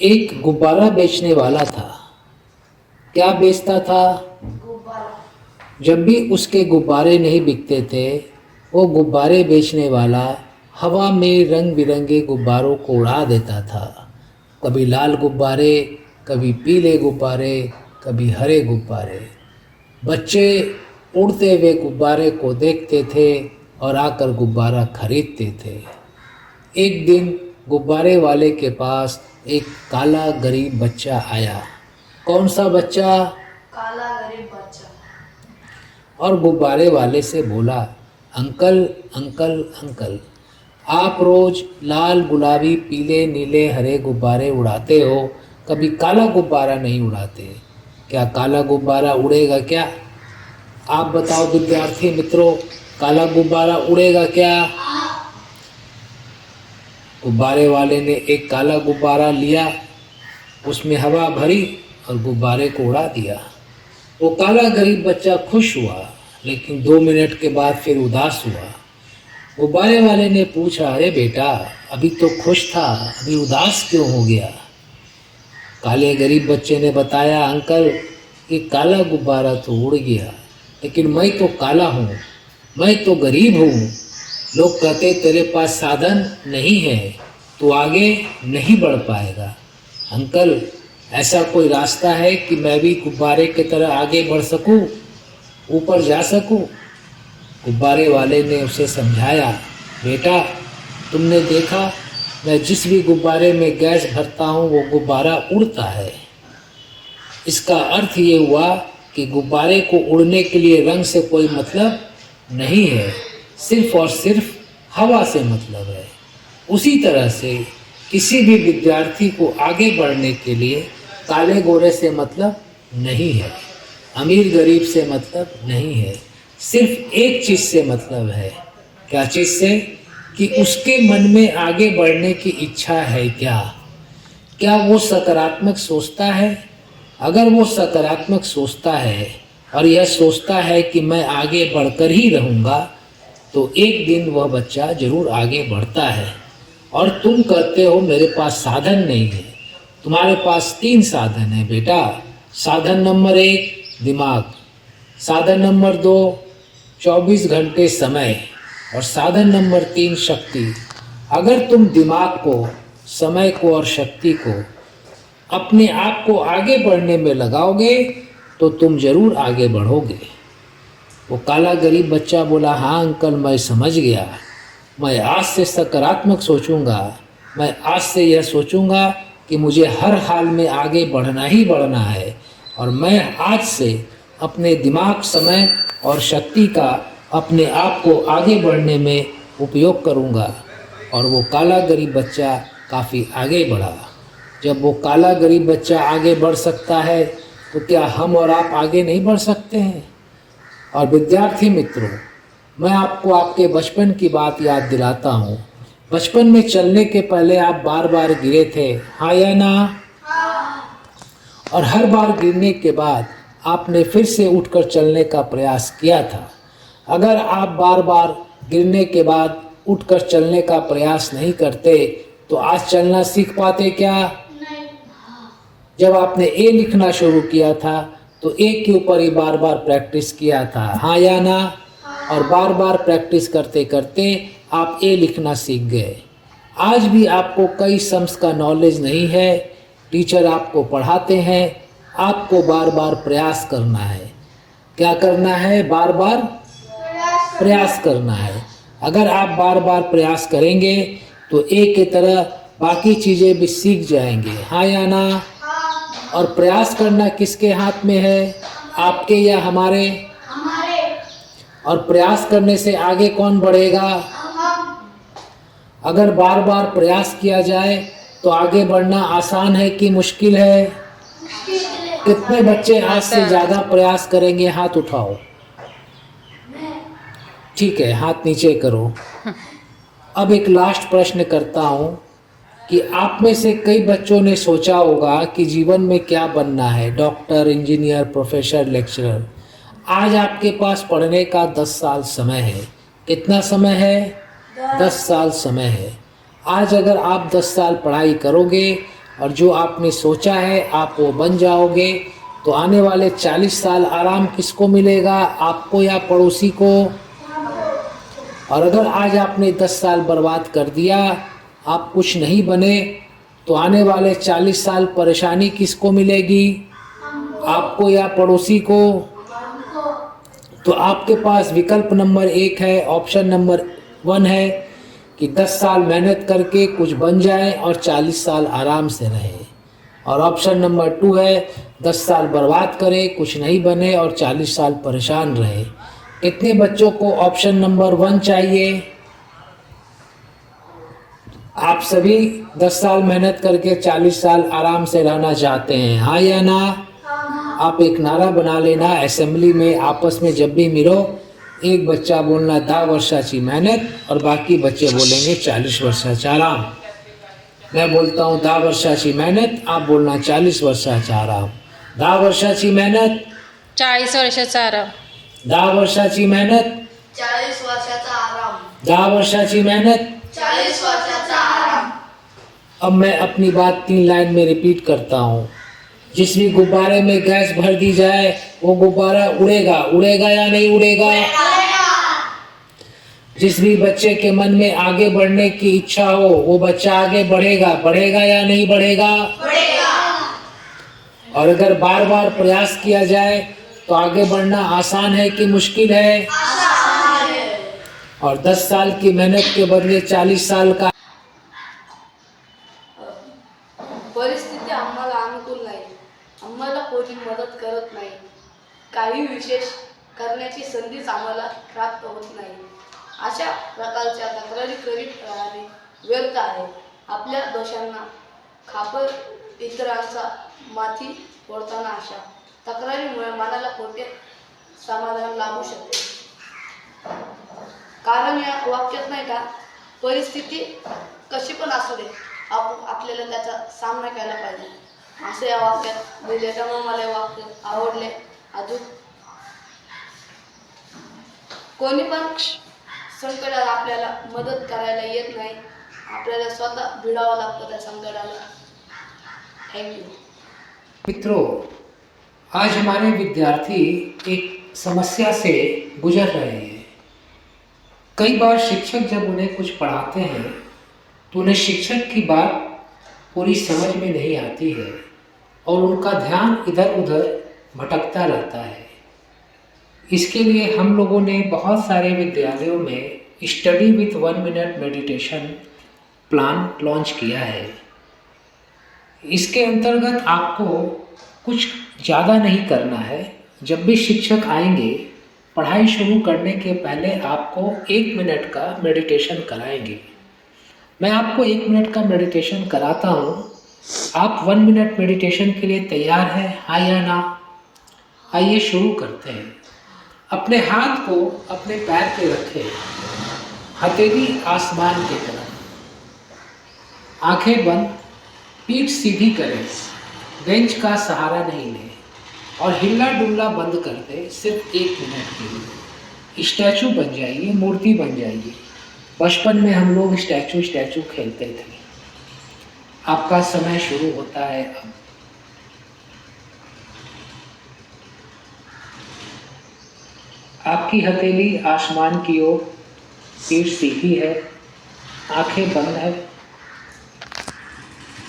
एक गुब्बारा बेचने वाला था। क्या बेचता था? गुब्बारा। जब भी उसके गुब्बारे नहीं बिकते थे, वो गुब्बारे बेचने वाला हवा में रंग बिरंगे गुब्बारों को उड़ा देता था। कभी लाल गुब्बारे, कभी पीले गुब्बारे, कभी हरे गुब्बारे। बच्चे उड़ते हुए गुब्बारे को देखते थे और आकर गुब्बारा खरीदते थे। एक दिन गुब्बारे वाले के पास एक काला गरीब बच्चा आया। कौन सा बच्चा? काला गरीब बच्चा। और गुब्बारे वाले से बोला, अंकल अंकल अंकल, आप रोज लाल गुलाबी पीले नीले हरे गुब्बारे उड़ाते हो, कभी काला गुब्बारा नहीं उड़ाते। क्या काला गुब्बारा उड़ेगा क्या? आप बताओ विद्यार्थी मित्रों, काला गुब्बारा उड़ेगा क्या? गुब्बारे वाले ने एक काला गुब्बारा लिया, उसमें हवा भरी और गुब्बारे को उड़ा दिया। वो काला गरीब बच्चा खुश हुआ, लेकिन 2 मिनट के बाद फिर उदास हुआ। गुब्बारे वाले ने पूछा, अरे बेटा, अभी तो खुश था, अभी उदास क्यों हो गया? काले गरीब बच्चे ने बताया, अंकल, ये काला गुब्बारा तो उड़ गया, लेकिन मैं तो काला हूँ, मैं तो गरीब हूँ। लोग कहते तेरे पास साधन नहीं है, तू आगे नहीं बढ़ पाएगा। अंकल, ऐसा कोई रास्ता है कि मैं भी गुब्बारे की तरह आगे बढ़ सकूं, ऊपर जा सकूं? गुब्बारे वाले ने उसे समझाया, बेटा, तुमने देखा, मैं जिस भी गुब्बारे में गैस भरता हूँ वो गुब्बारा उड़ता है। इसका अर्थ ये हुआ कि गुब्बारे को उड़ने के लिए रंग से कोई मतलब नहीं है, सिर्फ और सिर्फ हवा से मतलब है। उसी तरह से किसी भी विद्यार्थी को आगे बढ़ने के लिए काले गोरे से मतलब नहीं है, अमीर गरीब से मतलब नहीं है, सिर्फ एक चीज़ से मतलब है। क्या चीज़ से? कि उसके मन में आगे बढ़ने की इच्छा है क्या? क्या वो सकारात्मक सोचता है? अगर वो सकारात्मक सोचता है और यह सोचता है कि मैं आगे बढ़कर ही रहूँगा, तो एक दिन वह बच्चा जरूर आगे बढ़ता है। और तुम कहते हो मेरे पास साधन नहीं है। तुम्हारे पास 3 साधन है बेटा। साधन नंबर 1 दिमाग, साधन नंबर 2 24 घंटे समय, और साधन नंबर 3 शक्ति। अगर तुम दिमाग को, समय को और शक्ति को अपने आप को आगे बढ़ने में लगाओगे तो तुम जरूर आगे बढ़ोगे। वो काला गरीब बच्चा बोला, हाँ अंकल, मैं समझ गया। मैं आज से सकारात्मक सोचूंगा। मैं आज से यह सोचूंगा कि मुझे हर हाल में आगे बढ़ना ही बढ़ना है, और मैं आज से अपने दिमाग, समय और शक्ति का अपने आप को आगे बढ़ने में उपयोग करूंगा। और वो काला गरीब बच्चा काफ़ी आगे बढ़ा। जब वो काला गरीब बच्चा आगे बढ़ सकता है, तो क्या हम और आप आगे नहीं बढ़ सकते हैं? और विद्यार्थी मित्रों, मैं आपको आपके बचपन की बात याद दिलाता हूँ। बचपन में चलने के पहले आप बार बार गिरे थे, हाँ या ना? और हर बार गिरने के बाद आपने फिर से उठकर चलने का प्रयास किया था। अगर आप बार बार गिरने के बाद उठकर चलने का प्रयास नहीं करते, तो आज चलना सीख पाते क्या? नहीं। जब आपने ए लिखना शुरू किया था, तो ए के ऊपर ही बार बार प्रैक्टिस किया था, हाँ या ना? और बार बार प्रैक्टिस करते करते आप ए लिखना सीख गए। आज भी आपको कई सम्स का नॉलेज नहीं है। टीचर आपको पढ़ाते हैं, आपको बार बार प्रयास करना है। क्या करना है? बार बार प्रयास करना है। अगर आप बार बार प्रयास करेंगे तो ए की तरह बाकी चीज़ें भी सीख जाएंगे, हाँ या ना? और प्रयास करना किसके हाथ में है, आपके या हमारे? हमारे। और प्रयास करने से आगे कौन बढ़ेगा? अगर बार बार प्रयास किया जाए तो आगे बढ़ना आसान है कि मुश्किल है? कितने बच्चे आज से ज़्यादा प्रयास करेंगे? हाथ उठाओ। ठीक है, हाथ नीचे करो। अब एक लास्ट प्रश्न करता हूँ कि आप में से कई बच्चों ने सोचा होगा कि जीवन में क्या बनना है, डॉक्टर, इंजीनियर, प्रोफेसर, लेक्चरर। आज आपके पास पढ़ने का 10 साल समय है। कितना समय है? 10 साल समय है। आज अगर आप 10 साल पढ़ाई करोगे और जो आपने सोचा है आप वो बन जाओगे, तो आने वाले 40 साल आराम किसको मिलेगा, आपको या पड़ोसी को? और अगर आज आपने 10 साल बर्बाद कर दिया, आप कुछ नहीं बने, तो आने वाले 40 साल परेशानी किसको मिलेगी, आपको या पड़ोसी को? तो आपके पास विकल्प नंबर 1 है, ऑप्शन नंबर 1 है कि 10 साल मेहनत करके कुछ बन जाए और 40 साल आराम से रहे। और ऑप्शन नंबर 2 है 10 साल बर्बाद करे, कुछ नहीं बने और 40 साल परेशान रहे। कितने बच्चों को ऑप्शन नंबर 1 चाहिए? आप सभी 10 साल मेहनत करके 40 साल आराम से रहना चाहते हैं, हाँ या ना? आप एक नारा बना लेना असेंबली में, आपस में जब भी मिलो, एक बच्चा बोलना 10 वर्षाची मेहनत और बाकी बच्चे बोलेंगे 40 वर्षाचा आराम। मैं बोलता हूँ 10 वर्षाची मेहनत, आप बोलना 40 वर्षाचा आराम। 10 वर्षाची मेहनत, 40 वर्षाचा आराम, 10 वर्षाची मेहनत, 40 वर्षाचा आराम, 10 वर्षाची मेहनत। 40 वर्षाचा आराम। अब मैं अपनी बात 3 लाइन में रिपीट करता हूँ। जिस भी गुब्बारे में गैस भर दी जाए वो गुब्बारा उड़ेगा, उड़ेगा या नहीं उड़ेगा? जिस भी बच्चे के मन में आगे बढ़ने की इच्छा हो वो बच्चा आगे बढ़ेगा, बढ़ेगा या नहीं बढ़ेगा? और अगर बार बार प्रयास किया जाए तो आगे बढ़ना आसान है कि मुश्किल है? और 10 साल की मेहनत के बदले 40 साल का परिस्थिती आम्हाला अनुकूल नाही, आम्हाला कोणी मदत करत नाही, काही विशेष करण्याची संधीच आम्हाला प्राप्त होत नाही, अशा प्रकारच्या तक्रारी करीत राहणे व्यर्थ आहे. आपल्या दोषांना खापर इतरांचा माथी फोडताना अशा तक्रारीमुळे मनाला खोटे समाधान लाभू शकते. कारण या वाक्यात नाही का, परिस्थिती कशी पण असू दे, आपल्याला त्याचा सामना केला पाहिजे असं या वाक्यात लिहिले. त्यामुळे मला हे वाक्य आवडले. अजून कोणी पण संकटात आपल्याला मदत करायला येत नाही, आपल्याला स्वतः भिडावं लागतं त्या संकटाला. थँक्यू. मित्रों, आज हमारे विद्यार्थी एक समस्या से गुजर रहे हैं। कई बार शिक्षक जब उन्हें कुछ पढ़ाते हैं तो उन्हें शिक्षक की बात पूरी समझ में नहीं आती है और उनका ध्यान इधर उधर भटकता रहता है। इसके लिए हम लोगों ने बहुत सारे विद्यालयों में study with 1 minute meditation plan launch किया है। इसके अंतर्गत आपको कुछ ज़्यादा नहीं करना है। जब भी शिक्षक आएंगे पढ़ाई शुरू करने के पहले आपको 1 मिनट का मेडिटेशन कराएंगे। मैं आपको 1 मिनट का मेडिटेशन कराता हूँ। आप 1 मिनट मेडिटेशन के लिए तैयार हैं, हाँ या ना? आइए शुरू करते हैं। अपने हाथ को अपने पैर पे रखें, हथेली आसमान की तरफ, आंखें बंद, पीठ सीधी करें, बेंच का सहारा नहीं लें और हिलना डुलना बंद कर दें। सिर्फ 1 मिनट के लिए स्टैचू बन जाइए, मूर्ति बन जाइए। बचपन में हम लोग स्टैचू खेलते थे। आपका समय शुरू होता है अब। आपकी हथेली आसमान की ओर, पीठ सीधी है, आंखें बंद है,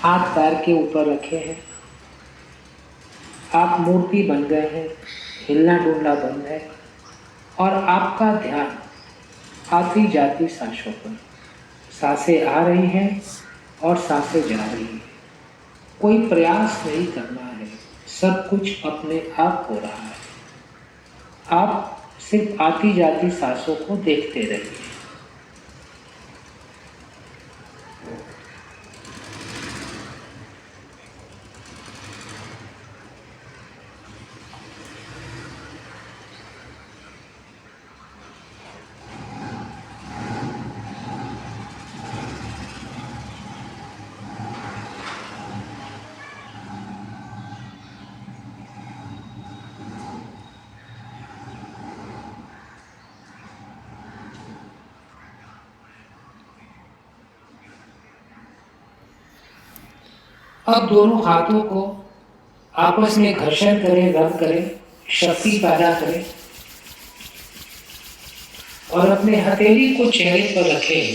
हाथ पैर के ऊपर रखे हैं। आप मूर्ति बन गए हैं, हिलना डुलना बंद है और आपका ध्यान आती जाती सांसों पर। सांसें आ रही हैं और सांसें जा रही हैं। कोई प्रयास नहीं करना है, सब कुछ अपने आप हो रहा है। आप सिर्फ आती जाती सांसों को देखते रहिए। अब दोनों हाथों को आपस में घर्षण करें, रब करें, शक्ति पैदा करें और अपने हथेली को चेहरे पर रखें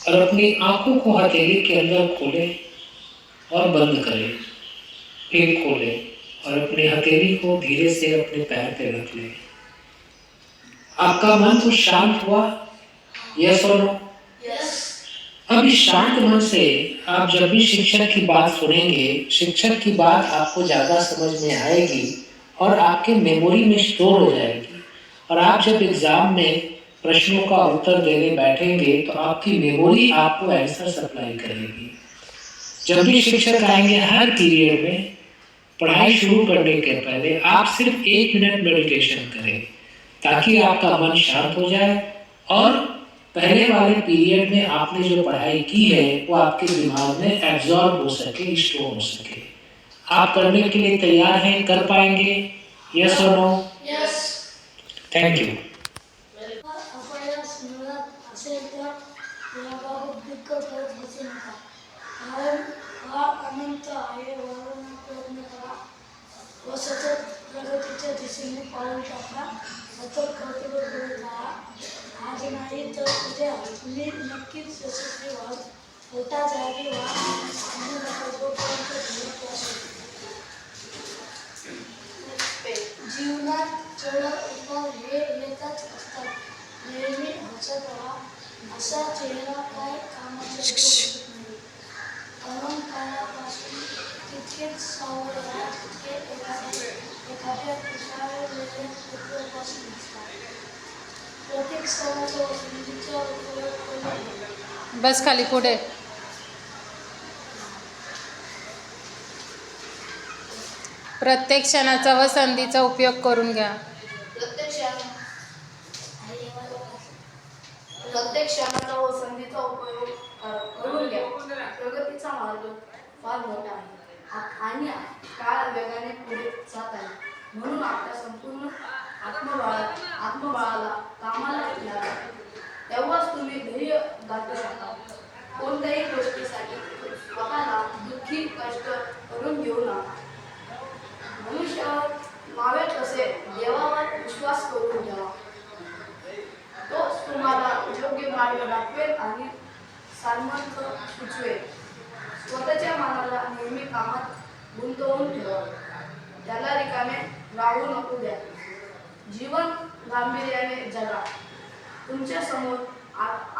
और अपनी आंखों को हथेली के अंदर खोलें और बंद करें, फिर खोलें और अपने हथेली को धीरे से अपने पैर पे रख लें। आपका मन तो शांत हुआ? यस और नो? अब इस शांत मन से आप जब भी शिक्षक की बात सुनेंगे, शिक्षक की बात आपको ज़्यादा समझ में आएगी और आपके मेमोरी में स्टोर हो जाएगी। और आप जब एग्जाम में प्रश्नों का उत्तर देने बैठेंगे तो आपकी मेमोरी आपको आंसर सप्लाई करेगी। जब भी शिक्षक आएंगे हर पीरियड में, पढ़ाई शुरू करने के पहले आप सिर्फ 1 मिनट मेडिटेशन करें ताकि आपका मन शांत हो जाए और पहले वाले पीरियड में आपने जो पढ़ाई की है वो आपके दिमाग में एब्जॉर्ब हो सके, स्टोर हो सके। आप करने के लिए तैयार हैं? कर पाएंगे? यस और नो? यस। Thank you. अपयश मिळत असेल तर याबाबत दुःख करत बसू नका, कारण हा अनंत आहे. वाढवण्याचा प्रयत्न करा व सतत प्रगतीच्या दिशेने पाऊल टाका. सतत कर्तव्य करत राहा. आज नाही तर उद्या तुम्ही नक्कीच यशस्वी व्हाल. मोठा जागी व्हा आणि नका जोपर्यंत झेलत असेल. जीवनात चढ उतार हे येतच असतात. नेहमी हसत राहा. असा चेहरा काय कामाचा दिसत नाही. कारण काळापासून तितकेच सावध राहा जितके एखाद्या पिसाळलेल्या पृथ्वीपासून असतात. प्रत्येक सणाचा व संधीचा उपयोग करून बस खाली पुढे. प्रत्येक क्षणाचा व संधीचा उपयोग करून घ्या. प्रत्येक क्षणाचा व संधीचा उपयोग करून घ्या. प्रगतीचा मार्ग फार मोठा आहे आणि काळ वेगाने पुढे जात आहे. म्हणून आपल्या संपूर्ण आत्मबळाला कामाला लागा. तेव्हाच तुम्ही ध्येय गाठू शकाल. कोणत्याही गोष्टीसाठी स्वतःला दुःखी कष्ट करून घेऊ नका. मनुष्यावर मावे तसे देवावर विश्वास करून घ्यावा. तोच तुम्हाला योग्य मार्ग दाखवेल आणि सामर्थ्य सुचवेल. स्वतःच्या मनाला नेहमी कामात गुंतवून ठेवा. त्याला रिकामे राहू नको द्या. जीवन गांभीर्याने जगा. तुमच्या समोर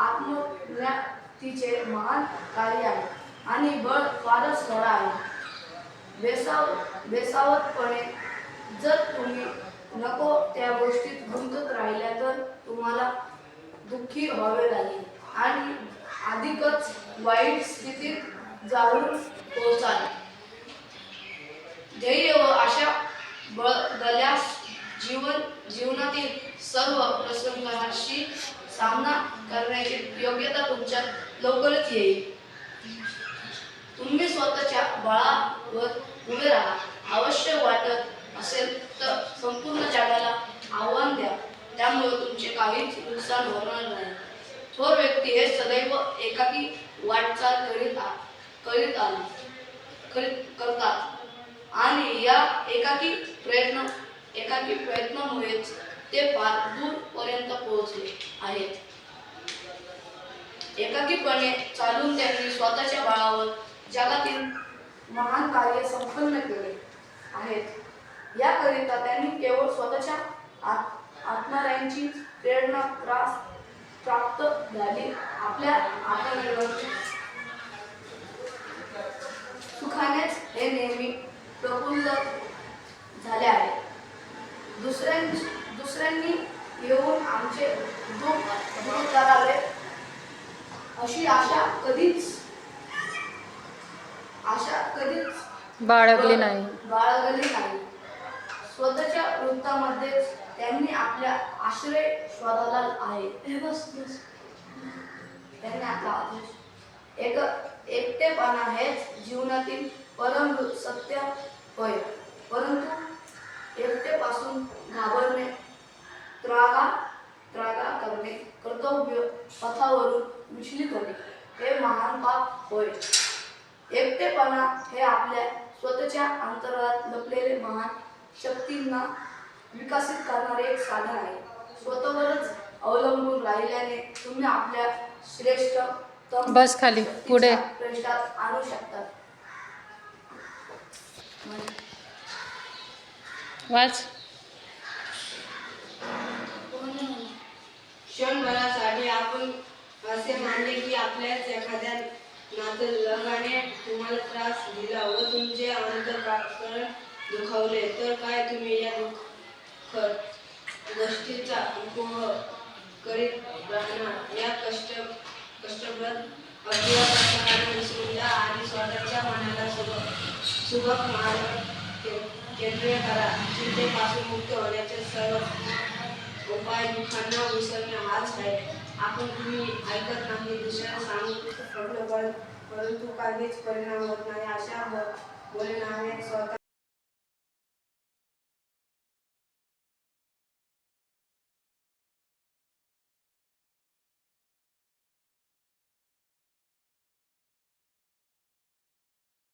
आत्मोन्नतीचे महान कार्य आहे आणि बळ फारच थोडा आहे. बेसावतपणे जर तुम्ही नको त्या गोष्टीत गुंतत राहिल्या तर तुम्हाला दुःखी व्हावे लागेल आणि अधिकच वाईट स्थितीत जाऊन पोहोचाल. ध्येय व आशा बळगल्यास जीवनातील सर्व प्रसंगांशी सामना करण्याची योग्यता तुमच्यात लवकरच येईल. तुम्ही स्वतःच्या बळावर उभे राहा. आवश्यक वाटत असेल तर संपूर्ण जगाला आव्हान द्या. त्यामुळे तुमचे काहीच नुकसान होणार नाही. थोर व्यक्ती हे सदैव एकाकी वाटचाल करतात आणि या एकाकी प्रयत्नामुळेच ते फार दूर पर्यंत पोहोचले आहेत. एकाकीपणे चालून त्यांनी स्वतःच्या बळावर जगातील महान कार्य संपन्न केले आहेत. याकरिता त्यांनी केवळ स्वतःच्या आत्मरायांची प्रेरणा प्राप्त झाली. आपल्या आत्मनिर्भर सुखानेच हे नेहमी प्रफुल्ल झाले आहे. दुसऱ्यांनी येऊन आमचे दुःख दूर करावे अशी आशा कधीच बाळगली नाही. स्वतःच्या वृत्तामध्येच त्यांनी आपला आश्रय शोधला आहे. त्यांनी आपला एकटेपणा हेच जीवनातील परम सत्य होय. परंतु एकटेपासून घाबरणे, त्रागा करणे, कर्तव्य पथावरून विचलित होणे हे महान पाप होय. एकटेपणा हे आपल्या स्वतःच्या अंतरात लपलेले महान शक्तींना विकसित करणारे एक साधन आहे. स्वतःवरच अवलंबून राहिल्याने तुम्ही आपल्या श्रेष्ठतम बस खाली, पुढे. शक्तीच्या प्रश्नात आणू शकतात. वाच. क्षणभरासाठी आपण असे मानले की आपल्याच एखाद्या नातलगाने तुम्हाला त्रास दिला व तुमचे अंतःकरण दुखावले, तर काय तुम्ही या दुःखद गोष्टीचा उपभोग करीत राहणार? या कष्टप्रद अज्ञात विसरून द्या आणि स्वतःच्या मनाला सुबक मार्ग केंद्रीय करा. चिंतेपासून मुक्त होण्याचे सर्व उपाय दुःखांना विसरणे हाच आहे. आपण तुम्ही ऐकत नाही, दुसऱ्याला सांगू शकलो परंतु काहीच परिणाम होत नाही अशा बोलण्याने स्वतः